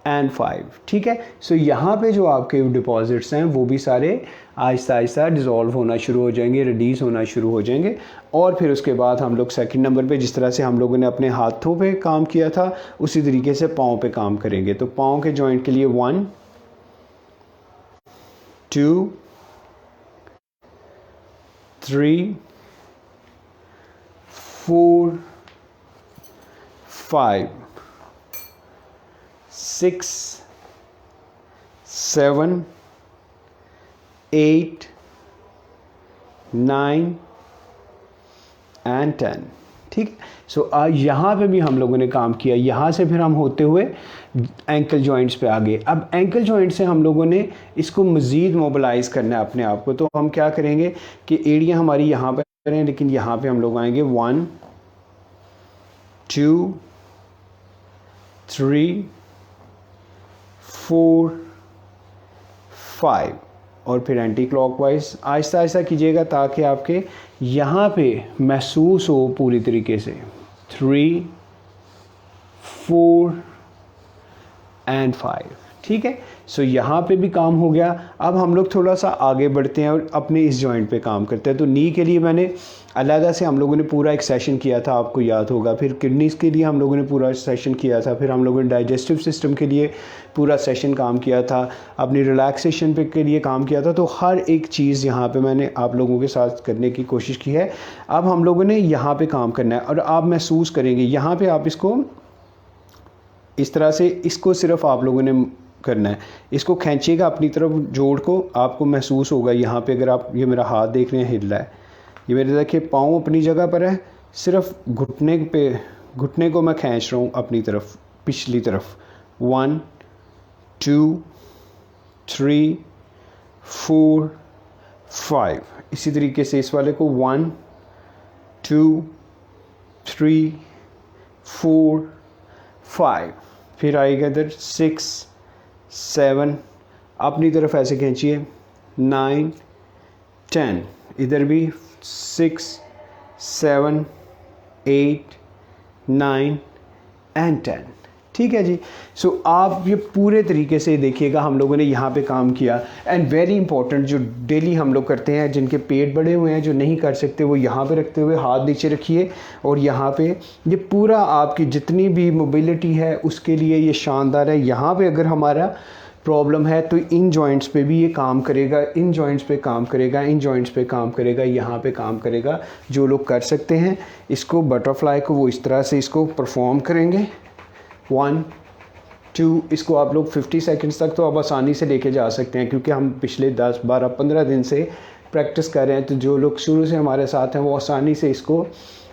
एंड 5। ठीक है। सो यहाँ पे जो आपके डिपॉजिट्स हैं वो भी सारे आहिस्ता आहिस्ता डिज़ोल्व होना शुरू हो जाएंगे, रिड्यूस होना शुरू हो जाएंगे। और फिर उसके बाद हम लोग सेकंड नंबर पे जिस तरह से हम लोगों ने अपने हाथों पे काम किया था उसी तरीके से पाँव पे काम करेंगे। तो पाँव के जॉइंट के लिए 1 2 3 4 5 6 7 8 9 एंड 10। ठीक है। सो यहाँ पे भी हम लोगों ने काम किया। यहाँ से फिर हम होते हुए एंकल जॉइंट्स पे आ गए। अब एंकल जॉइंट से हम लोगों ने इसको मज़ीद मोबिलाइज करना है अपने आप को। तो हम क्या करेंगे कि एड़ियाँ हमारी यहाँ पर हैं, लेकिन यहाँ पे हम लोग आएंगे 1 2 3 4 5 और फिर एंटी क्लॉकवाइज आहिस्ता आहिस्ता कीजिएगा ताकि आपके यहाँ पे महसूस हो पूरी तरीके से। 3 4 एंड 5। ठीक है। सो यहाँ पे भी काम हो गया। अब हम लोग थोड़ा सा आगे बढ़ते हैं और अपने इस जॉइंट पे काम करते हैं। तो नी के लिए मैंने अलहदा से हम लोगों ने पूरा एक सेशन किया था, आपको याद होगा। फिर किडनीज़ के लिए हम लोगों ने पूरा सेशन किया था। फिर हम लोगों ने डाइजेस्टिव सिस्टम के लिए पूरा सेशन काम किया था, अपनी रिलैक्सेशन पे के लिए काम किया था। तो हर एक चीज़ यहाँ पे मैंने आप लोगों के साथ करने की कोशिश की है। अब हम लोगों ने यहाँ पे काम करना है और आप महसूस करेंगे यहाँ पे आप इसको इस तरह से, इसको सिर्फ आप लोगों ने करना है। इसको खींचिएगा अपनी तरफ, जोड़ को आपको महसूस होगा यहाँ पे। अगर आप ये मेरा हाथ देख रहे हैं हिल रहा है, ये मेरे देखिए पाँव अपनी जगह पर है, सिर्फ घुटने को मैं खींच रहा हूँ अपनी तरफ, पिछली तरफ। 1 2 3 4 5। इसी तरीके से इस वाले को 1 2 3 4 5। फिर आएगा इधर 6 7, अपनी तरफ ऐसे खींचिए, 9 10। इधर भी 6 7 8 9 एंड 10। ठीक है जी। सो आप ये पूरे तरीके से देखिएगा, हम लोगों ने यहाँ पे काम किया। एंड वेरी इंपॉर्टेंट, जो डेली हम लोग करते हैं, जिनके पेट बड़े हुए हैं, जो नहीं कर सकते, वो यहाँ पे रखते हुए हाथ नीचे रखिए और यहाँ पे ये पूरा आपकी जितनी भी मोबिलिटी है उसके लिए ये शानदार है। यहाँ पे अगर हमारा प्रॉब्लम है तो इन जॉइंट्स पे भी ये काम करेगा, इन जॉइंट्स पे काम करेगा, इन जॉइंट्स पे काम करेगा, यहाँ पे काम करेगा। जो लोग कर सकते हैं इसको बटरफ्लाई को वो इस तरह से इसको परफॉर्म करेंगे। 1 2, इसको आप लोग 50 सेकंड्स तक तो आप आसानी से लेके जा सकते हैं, क्योंकि हम पिछले 10 12 15 दिन से प्रैक्टिस कर रहे हैं, तो जो लोग शुरू से हमारे साथ हैं वो आसानी से इसको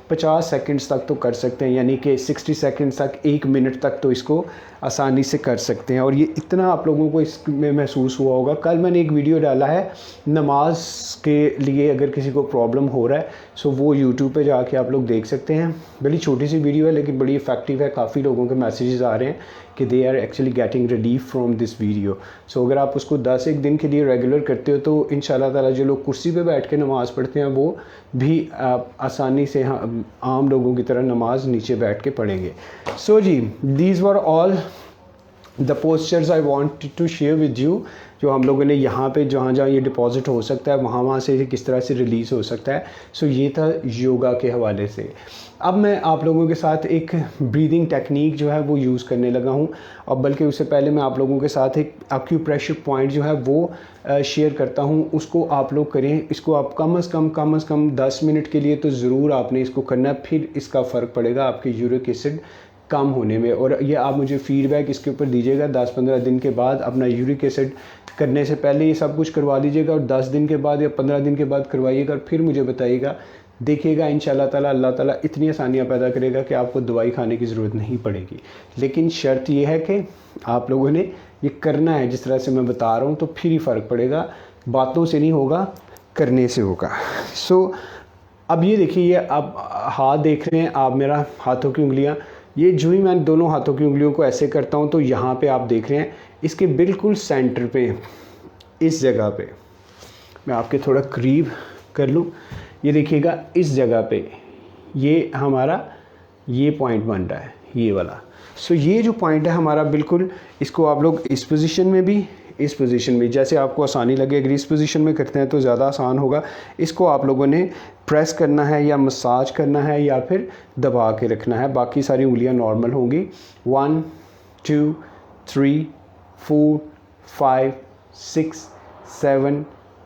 50 सेकंड्स तक तो कर सकते हैं, यानी कि 60 सेकंड्स तक, 1 मिनट तक तो इसको आसानी से कर सकते हैं। और ये इतना आप लोगों को इसमें महसूस हुआ होगा। कल मैंने एक वीडियो डाला है नमाज के लिए, अगर किसी को प्रॉब्लम हो रहा है सो वो यूट्यूब पे जाके आप लोग देख सकते हैं। बड़ी छोटी सी वीडियो है लेकिन बड़ी इफ़ेक्टिव है। काफ़ी लोगों के मैसेजेस आ रहे हैं कि they are actually getting relief from this video. So अगर आप उसको 10 दिन के लिए रेगुलर करते हो तो इंशाल्लाह ताला जो लोग कुर्सी पे बैठ के नमाज़ पढ़ते हैं वो भी आसानी से आम लोगों की तरह नमाज नीचे बैठ के पढ़ेंगे। सो जी, these were all the postures I want to share with you, जो हम लोगों ने यहाँ पे जहाँ जहाँ ये डिपॉजिट हो सकता है वहाँ से किस तरह से रिलीज़ हो सकता है। सो ये था योगा के हवाले से। अब मैं आप लोगों के साथ एक ब्रीदिंग टेक्निक जो है वो यूज़ करने लगा हूँ, और बल्कि उससे पहले मैं आप लोगों के साथ एक एक्यूप्रेशर पॉइंट जो है वो शेयर करता हूँ, उसको आप लोग करें। इसको आप कम से कम 10 मिनट के लिए तो ज़रूर आपने इसको करना है, फिर इसका फ़र्क पड़ेगा आपके यूरिक एसिड कम होने में। और ये आप मुझे फ़ीडबैक इसके ऊपर दीजिएगा 10-15 दिन के बाद। अपना यूरिक एसिड करने से पहले ये सब कुछ करवा लीजिएगा और 10 दिन के बाद या 15 दिन के बाद करवाइएगा और फिर मुझे बताइएगा। देखिएगा इंशाल्लाह ताला अल्लाह ताला इतनी आसानियाँ पैदा करेगा कि आपको दवाई खाने की ज़रूरत नहीं पड़ेगी। लेकिन शर्त ये है कि आप लोगों ने ये करना है जिस तरह से मैं बता रहा हूँ, तो फिर ही फ़र्क पड़ेगा। बातों से नहीं होगा, करने से होगा। सो अब ये देखिए, ये आप हाथ देख रहे हैं आप, मेरा हाथों की उंगलियाँ, ये जो ही मैं दोनों हाथों की उंगलियों को ऐसे करता हूँ तो यहाँ पे आप देख रहे हैं इसके बिल्कुल सेंटर पे, इस जगह पे, मैं आपके थोड़ा करीब कर लूँ, ये देखिएगा इस जगह पे ये हमारा ये पॉइंट बन रहा है, ये वाला। सो ये जो पॉइंट है हमारा, बिल्कुल इसको आप लोग इस पोजीशन में भी, इस पोजीशन में, जैसे आपको आसानी लगे। अगर इस पोजीशन में करते हैं तो ज़्यादा आसान होगा। इसको आप लोगों ने प्रेस करना है या मसाज करना है या फिर दबा के रखना है, बाकी सारी उंगलियां नॉर्मल होंगी। 1 2 3 4 5 6 7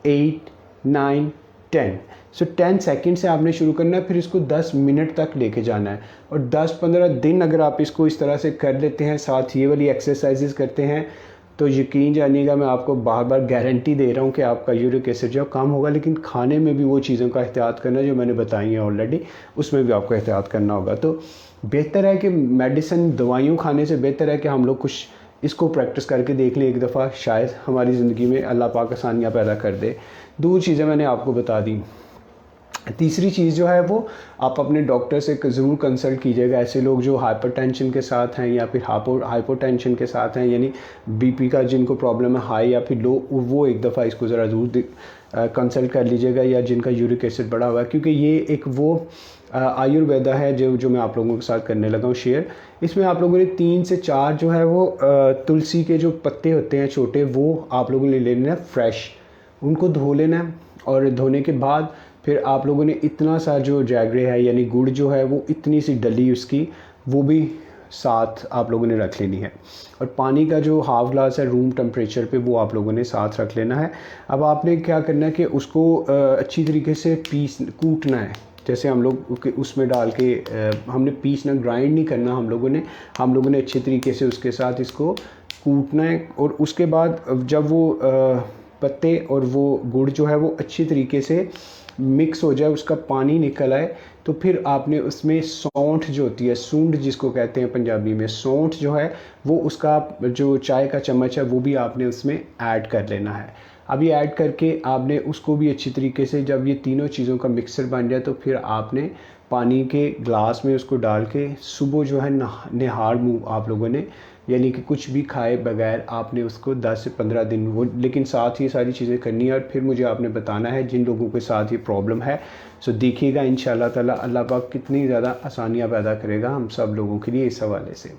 8 9 10। सो 10 सेकंड से आपने शुरू करना है, फिर इसको 10 मिनट तक लेके जाना है। और 10-15 दिन अगर आप इसको इस तरह से कर लेते हैं, साथ ये वाली एक्सरसाइजेस करते हैं, तो यकीन जानिएगा, मैं आपको बार बार गारंटी दे रहा हूँ कि आपका यूरिक एसिड जो कम होगा। लेकिन खाने में भी वो चीज़ों का एहतियात करना जो मैंने बताई हैं ऑलरेडी, उसमें भी आपको एहतियात करना होगा। तो बेहतर है कि मेडिसिन, दवाइयों खाने से बेहतर है कि हम लोग कुछ इसको प्रैक्टिस करके देख लें एक दफ़ा, शायद हमारी ज़िंदगी में अल्लाह पाक आसानियाँ पैदा कर दे। 2 चीज़ें मैंने आपको बता दी। तीसरी चीज़ जो है वो आप अपने डॉक्टर से ज़रूर कंसल्ट कीजिएगा। ऐसे लोग जो हाइपरटेंशन के साथ हैं या फिर हाइपोटेंशन के साथ हैं, यानी बीपी का जिनको प्रॉब्लम है हाई या फिर लो, वो एक दफ़ा इसको ज़रा ज़रूर कंसल्ट कर लीजिएगा, या जिनका यूरिक एसिड बढ़ा हुआ है, क्योंकि ये एक वो आयुर्वेदा है जो मैं आप लोगों के साथ करने लगा हूँ शेयर। इसमें आप लोगों ने 3 से 4 जो है वो तुलसी के जो पत्ते होते हैं छोटे, वो आप लोगों ने लेने हैं फ्रेश, उनको धो लेना है। और धोने के बाद फिर आप लोगों ने इतना सा जो जैगरे है यानी गुड़ जो है वो इतनी सी डली उसकी, वो भी साथ आप लोगों ने रख लेनी है। और पानी का जो हाफ ग्लास है रूम टेम्परेचर पे, वो आप लोगों ने साथ रख लेना है। अब आपने क्या करना है कि उसको अच्छी तरीके से कूटना है, जैसे हम लोग उसमें डाल के हमने पीसना, ग्राइंड नहीं करना हम लोगों ने अच्छे तरीके से उसके साथ इसको कूटना है। और उसके बाद जब वो पत्ते और वो गुड़ जो है वो अच्छी तरीके से मिक्स हो जाए, उसका पानी निकल आए, तो फिर आपने उसमें सौंठ जो होती है, सूंड जिसको कहते हैं पंजाबी में, सौंठ जो है वो उसका जो चाय का चम्मच है वो भी आपने उसमें ऐड कर लेना है। अब ये ऐड करके आपने उसको भी अच्छी तरीके से, जब ये तीनों चीज़ों का मिक्सर बन जाए, तो फिर आपने पानी के ग्लास में उसको डाल के सुबह जो है निहार मुँह आप लोगों ने, यानी कि कुछ भी खाए बगैर आपने उसको 10 से 15 दिन वो, लेकिन साथ ही सारी चीज़ें करनी है। और फिर मुझे आपने बताना है जिन लोगों के साथ ये प्रॉब्लम है। सो देखिएगा इंशाल्लाह ताला अल्लाह पाक कितनी ज़्यादा आसानियाँ पैदा करेगा हम सब लोगों के लिए इस हवाले से।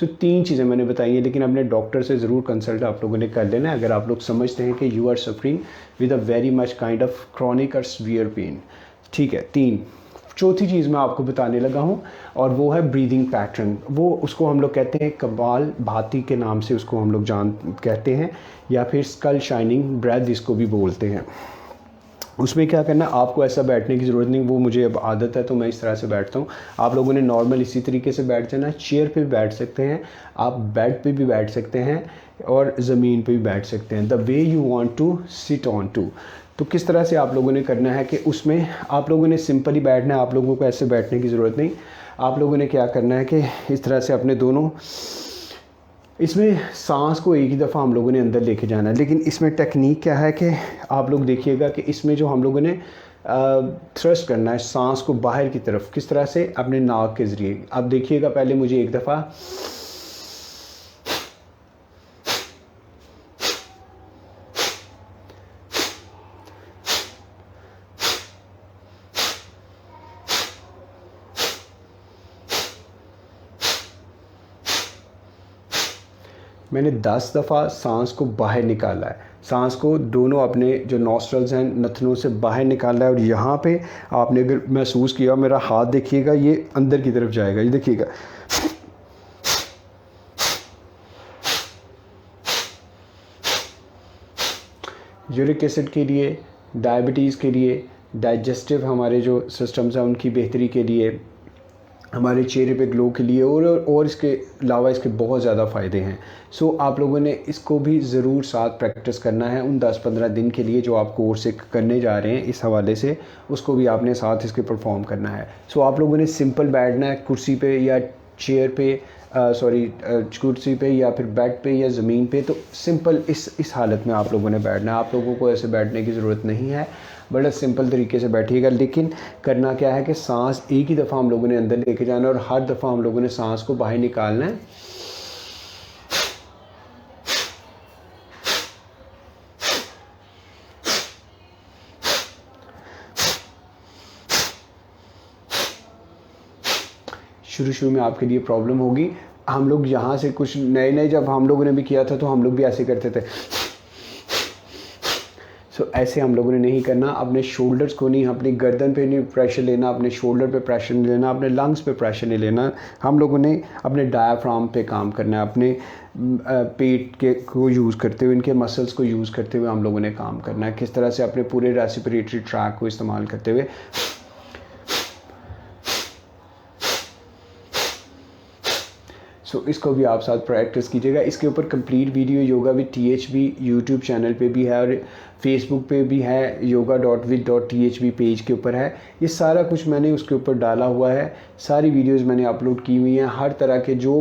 सो 3 चीज़ें मैंने बताई हैं, लेकिन अपने डॉक्टर से ज़रूर कंसल्ट आप लोगों ने कर लेना है अगर आप लोग समझते हैं कि you are suffering with a very much kind of chronic और सीवियर पेन। ठीक है, 3। चौथी चीज़ मैं आपको बताने लगा हूँ और वो है ब्रीदिंग पैटर्न। वो उसको हम लोग कहते हैं कपाल भाती के नाम से उसको हम लोग कहते हैं, या फिर स्कल शाइनिंग ब्रेथ इसको भी बोलते हैं। उसमें क्या करना, आपको ऐसा बैठने की ज़रूरत नहीं, वो मुझे अब आदत है तो मैं इस तरह से बैठता हूँ। आप लोगों ने नॉर्मल इसी तरीके से बैठ जाना। चेयर पे भी बैठ सकते हैं आप, बेड पे भी बैठ सकते हैं और ज़मीन पे भी बैठ सकते हैं, the way you want to sit on to. तो किस तरह से आप लोगों ने करना है कि उसमें आप लोगों ने सिंपली बैठना है, आप लोगों को ऐसे बैठने की ज़रूरत नहीं। आप लोगों ने क्या करना है कि इस तरह से अपने दोनों, इसमें सांस को एक ही दफ़ा हम लोगों ने अंदर लेके जाना है, लेकिन इसमें टेक्निक क्या है कि आप लोग देखिएगा कि इसमें जो हम लोगों ने थ्रस्ट करना है सांस को बाहर की तरफ, किस तरह से, अपने नाक के ज़रिए। अब देखिएगा पहले मुझे एक दफ़ा मैंने 10 दफ़ा सांस को बाहर निकाला है, सांस को दोनों अपने जो नॉस्ट्रल्स हैं नथनों से बाहर निकाला है। और यहाँ पे आपने अगर महसूस किया, मेरा हाथ देखिएगा ये अंदर की तरफ जाएगा, ये देखिएगा। यूरिक एसिड के लिए, डायबिटीज़ के लिए, डाइजेस्टिव हमारे जो सिस्टम्स हैं उनकी बेहतरी के लिए, हमारे चेहरे पे ग्लो के लिए, और इसके अलावा इसके बहुत ज़्यादा फ़ायदे हैं। सो आप लोगों ने इसको भी ज़रूर साथ प्रैक्टिस करना है उन 10-15 दिन के लिए जो आप कोर्स करने जा रहे हैं इस हवाले से, उसको भी आपने साथ इसके परफॉर्म करना है। सो आप लोगों ने सिंपल बैठना है कुर्सी पे या चेयर पे, कुर्सी पे या फिर बेड पे या ज़मीन पे। तो सिंपल इस हालत में आप लोगों ने बैठना है। आप लोगों को ऐसे बैठने की ज़रूरत नहीं है, बड़ा सिंपल तरीके से बैठिएगा। लेकिन करना क्या है कि सांस एक ही दफ़ा हम लोगों ने अंदर लेके जाना है और हर दफ़ा हम लोगों ने सांस को बाहर निकालना है। शुरू में आपके लिए प्रॉब्लम होगी। हम लोग यहाँ से कुछ नए जब हम लोगों ने भी किया था तो हम लोग भी ऐसे करते थे। ऐसे हम लोगों ने नहीं करना। अपने शोल्डर्स को नहीं, अपनी गर्दन पे नहीं प्रेशर लेना, अपने शोल्डर पे प्रेशर नहीं लेना, अपने लंग्स पे प्रेशर नहीं लेना। हम लोगों ने अपने डायाफ्राम पे काम करना है, अपने पेट के को यूज़ करते हुए, इनके मसल्स को यूज़ करते हुए हम लोगों ने काम करना है। किस तरह से अपने पूरे रेस्पिरेटरी ट्रैक को इस्तेमाल करते हुए। इसको भी आप साथ प्रैक्टिस कीजिएगा। इसके ऊपर complete video yoga with THB YouTube channel पे भी है और फेसबुक पे भी है, yoga.with.thb पेज के ऊपर है। ये सारा कुछ मैंने उसके ऊपर डाला हुआ है, सारी वीडियोस मैंने अपलोड की हुई हैं। हर तरह के जो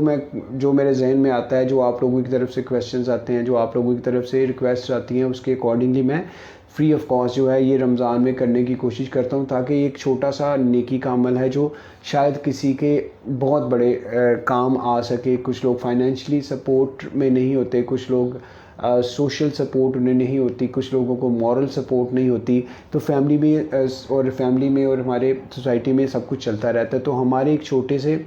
मेरे जहन में आता है, जो आप लोगों की तरफ से क्वेश्चंस आते हैं, जो आप लोगों की तरफ से रिक्वेस्ट आती हैं, उसके अकॉर्डिंगली मैं फ्री ऑफ कॉस्ट जो है ये रमज़ान में करने की कोशिश करता हूँ, ताकि एक छोटा सा नेकी का अमल है जो शायद किसी के बहुत बड़े काम आ सके। कुछ लोग फाइनेंशियली सपोर्ट में नहीं होते, कुछ लोग सोशल सपोर्ट उन्हें नहीं होती, कुछ लोगों को मॉरल सपोर्ट नहीं होती। तो फैमिली में और हमारे सोसाइटी में सब कुछ चलता रहता है। तो हमारे एक छोटे से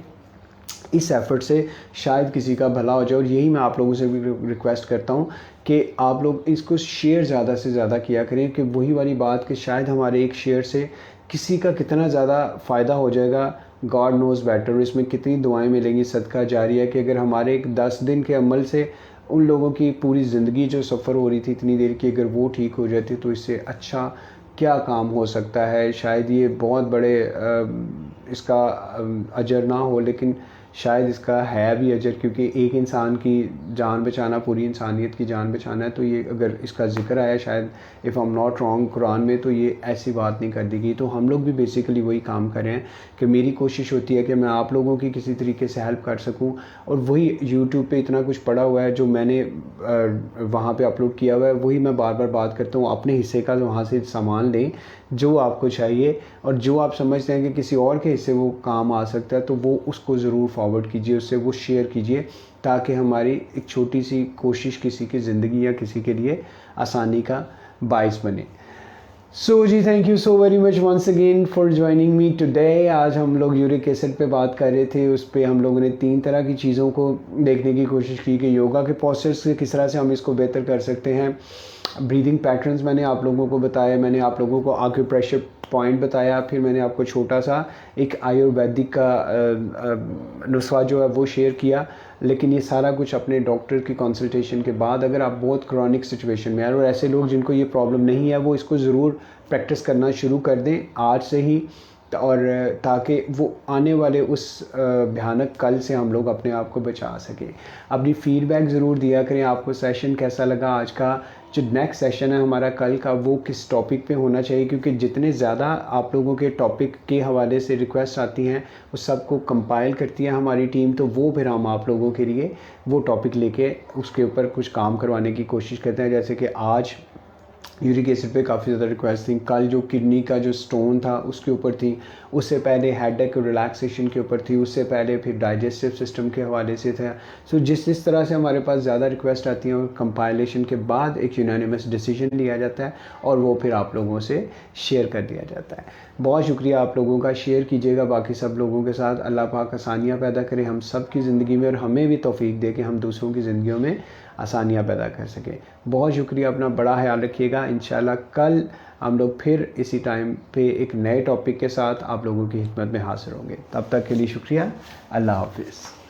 इस एफ़र्ट से शायद किसी का भला हो जाए। और यही मैं आप लोगों से भी रिक्वेस्ट करता हूँ कि आप लोग इसको शेयर ज़्यादा से ज़्यादा किया करें, कि वही वाली बात कि शायद हमारे एक शेयर से किसी का कितना ज़्यादा फ़ायदा हो जाएगा, गॉड नोज़ बेटर। इसमें कितनी दुआएं मिलेंगी, सदका जारिया, कि अगर हमारे एक 10 दिन के अमल से उन लोगों की पूरी ज़िंदगी जो सफ़र हो रही थी इतनी देर की, अगर वो ठीक हो जाती तो इससे अच्छा क्या काम हो सकता है। शायद ये बहुत बड़े इसका अजर ना हो, लेकिन शायद इसका है भी अजर, क्योंकि एक इंसान की जान बचाना, पूरी इंसानियत की जान बचाना है। तो ये अगर इसका ज़िक्र आया शायद, if I am not wrong, Quran में, तो ये ऐसी बात नहीं कर दी गई। तो हम लोग भी बेसिकली वही काम कर रहे हैं कि मेरी कोशिश होती है कि मैं आप लोगों की किसी तरीके से हेल्प कर सकूं। और वही यूट्यूब पे इतना कुछ पड़ा हुआ है जो मैंने वहाँ पे अपलोड किया हुआ है, वही मैं बार बार बात करता हूँ। अपने हिस्से का वहाँ से सामान लें जो आपको चाहिए, और जो आप समझते हैं कि किसी और के हिस्से वो काम आ सकता है, तो वो उसको ज़रूर फॉरवर्ड कीजिए, उससे वो शेयर कीजिए, ताकि हमारी एक छोटी सी कोशिश किसी की ज़िंदगी या किसी के लिए आसानी का बाइस बने। सो जी, thank you so very much once again for joining me today. आज हम लोग यूरिक एसिड पे बात कर रहे थे। उस पर हम लोगों ने 3 तरह की चीज़ों को देखने की कोशिश की कि योगा के पोस्चर्स से किस तरह से हम इसको बेहतर कर सकते हैं। ब्रीदिंग पैटर्न्स मैंने आप लोगों को बताया, मैंने आप लोगों को आक्यूप्रेशर पॉइंट बताया, फिर मैंने आपको छोटा सा एक आयुर्वेदिक का नुस्खा जो है वो शेयर किया। लेकिन ये सारा कुछ अपने डॉक्टर की कंसल्टेशन के बाद, अगर आप बहुत क्रॉनिक सिचुएशन में हैं और ऐसे लोग जिनको ये प्रॉब्लम नहीं है, वो इसको ज़रूर प्रैक्टिस करना शुरू कर दें आज से ही। और ताकि वो आने वाले उस भयानक कल से हम लोग अपने आप को बचा सकें। अपनी फ़ीडबैक ज़रूर दिया करें, आपको सेशन कैसा लगा आज का। जो नेक्स्ट सेशन है हमारा कल का, वो किस टॉपिक पे होना चाहिए, क्योंकि जितने ज़्यादा आप लोगों के टॉपिक के हवाले से रिक्वेस्ट आती हैं वो सबको कंपाइल करती है हमारी टीम, तो वो फिर हम आप लोगों के लिए वो टॉपिक लेके उसके ऊपर कुछ काम करवाने की कोशिश करते हैं। जैसे कि आज यूरिक एसिड पे काफ़ी ज़्यादा रिक्वेस्ट थी, कल जो किडनी का जो स्टोन था उसके ऊपर थी, उससे पहले हेडेक रिलैक्सेशन के ऊपर थी, उससे पहले फिर डाइजेस्टिव सिस्टम के हवाले से था। सो जिस तरह से हमारे पास ज़्यादा रिक्वेस्ट आती हैं और कंपाइलेशन के बाद एक यूनानिमस डिसीजन लिया जाता है और वो फिर आप लोगों से शेयर कर दिया जाता है। बहुत शुक्रिया आप लोगों का, शेयर कीजिएगा बाकी सब लोगों के साथ। अल्लाह पाक आसानियाँ पैदा करे हम सब की ज़िंदगी में और हमें भी तौफीक दे कि हम दूसरों की ज़िंदगियों में आसानियाँ पैदा कर सकें। बहुत शुक्रिया, अपना बड़ा ख्याल रखिएगा। इंशाल्लाह कल हम लोग फिर इसी टाइम पे एक नए टॉपिक के साथ आप लोगों की खिदमत में हाज़िर होंगे। तब तक के लिए शुक्रिया। अल्लाह हाफ़िज़।